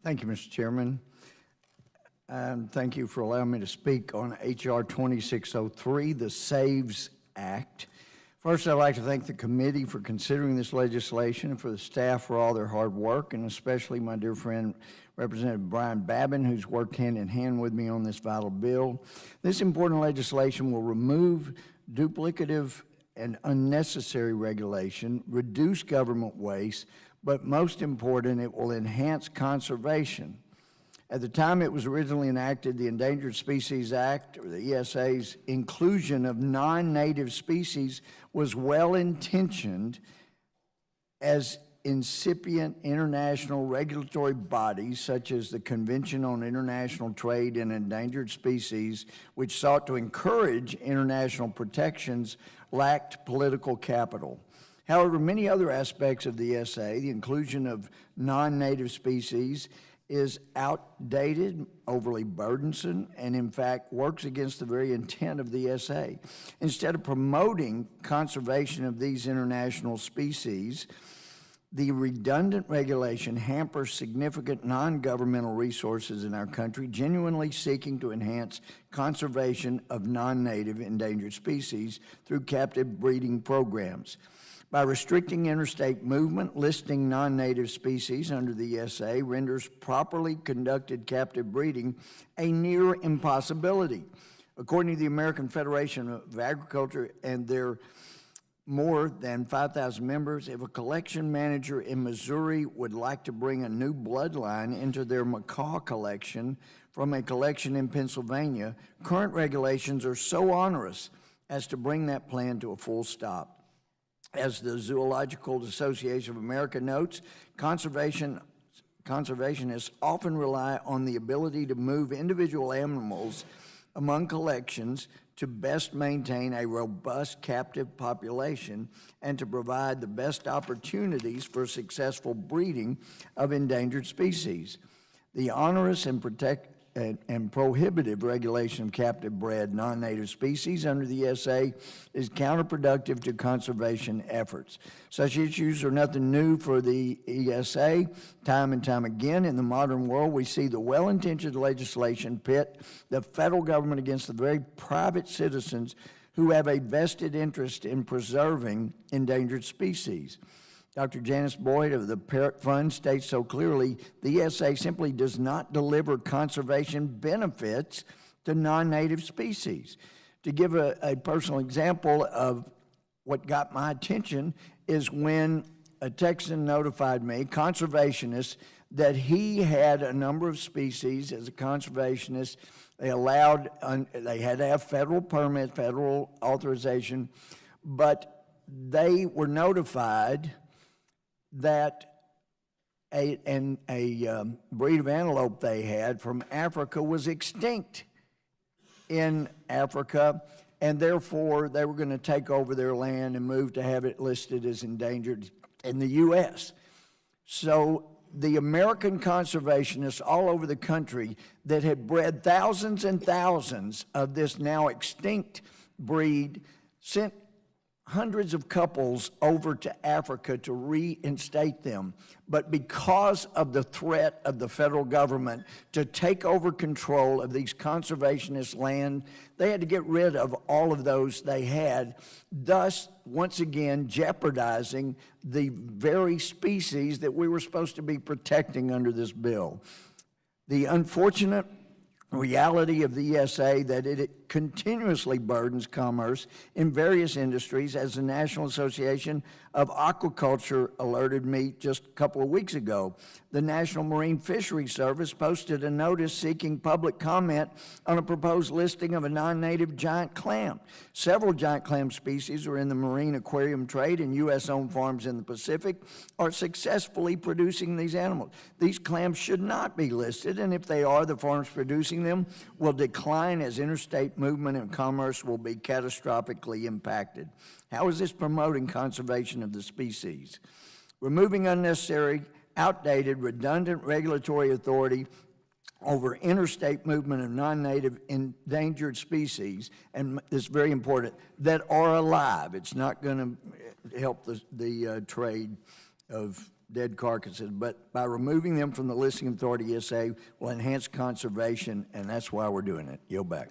Thank you, Mr. Chairman. And thank you for allowing me to speak on H.R. 2603, the SAVES Act. First, I'd like to thank the committee for considering this legislation and for the staff for all their hard work, and especially my dear friend, Representative Brian Babin, who's worked hand in hand with me on this vital bill. This important legislation will remove duplicative and unnecessary regulation, reduce government waste, but most important, it will enhance conservation. At the time it was originally enacted, the Endangered Species Act, or the ESA's inclusion of non-native species was well-intentioned as incipient international regulatory bodies such as the Convention on International Trade in Endangered Species, which sought to encourage international protections, lacked political capital. However, many other aspects of the ESA, the inclusion of non-native species, is outdated, overly burdensome, and in fact works against the very intent of the ESA. Instead of promoting conservation of these international species, the redundant regulation hampers significant non-governmental resources in our country, genuinely seeking to enhance conservation of non-native endangered species through captive breeding programs. By restricting interstate movement, listing non-native species under the ESA renders properly conducted captive breeding a near impossibility. According to the American Federation of Agriculture and their more than 5,000 members, if a collection manager in Missouri would like to bring a new bloodline into their macaw collection from a collection in Pennsylvania, current regulations are so onerous as to bring that plan to a full stop. As the Zoological Association of America notes, conservationists often rely on the ability to move individual animals among collections to best maintain a robust captive population and to provide the best opportunities for successful breeding of endangered species. The onerous and prohibitive regulation of captive bred non-native species under the ESA is counterproductive to conservation efforts. Such issues are nothing new for the ESA. Time and time again in the modern world, we see the well-intentioned legislation pit the federal government against the very private citizens who have a vested interest in preserving endangered species. Dr. Janice Boyd of the Parrott Fund states so clearly, the ESA simply does not deliver conservation benefits to non-native species. To give a personal example of what got my attention is when a Texan notified me, conservationist, that he had a number of species as a conservationist. They had to have federal permit, federal authorization, but they were notified that a breed of antelope they had from Africa was extinct in Africa, and therefore they were going to take over their land and move to have it listed as endangered in the U.S. So the American conservationists all over the country that had bred thousands and thousands of this now extinct breed sent hundreds of couples over to Africa to reinstate them. But because of the threat of the federal government to take over control of these conservationist land, they had to get rid of all of those they had, thus once again jeopardizing the very species that we were supposed to be protecting under this bill. The unfortunate reality of the ESA that it continuously burdens commerce in various industries, as the National Association of Aquaculture alerted me just a couple of weeks ago. The National Marine Fisheries Service posted a notice seeking public comment on a proposed listing of a non-native giant clam. Several giant clam species are in the marine aquarium trade, and U.S.-owned farms in the Pacific are successfully producing these animals. These clams should not be listed, and if they are, the farms producing them will decline as interstate movement and commerce will be catastrophically impacted. How is this promoting conservation of the species? Removing unnecessary, outdated, redundant regulatory authority over interstate movement of non-native endangered species, and it's very important, that are alive. It's not going to help the trade of dead carcasses, but by removing them from the listing authority, ESA will enhance conservation, and that's why we're doing it. Yield back.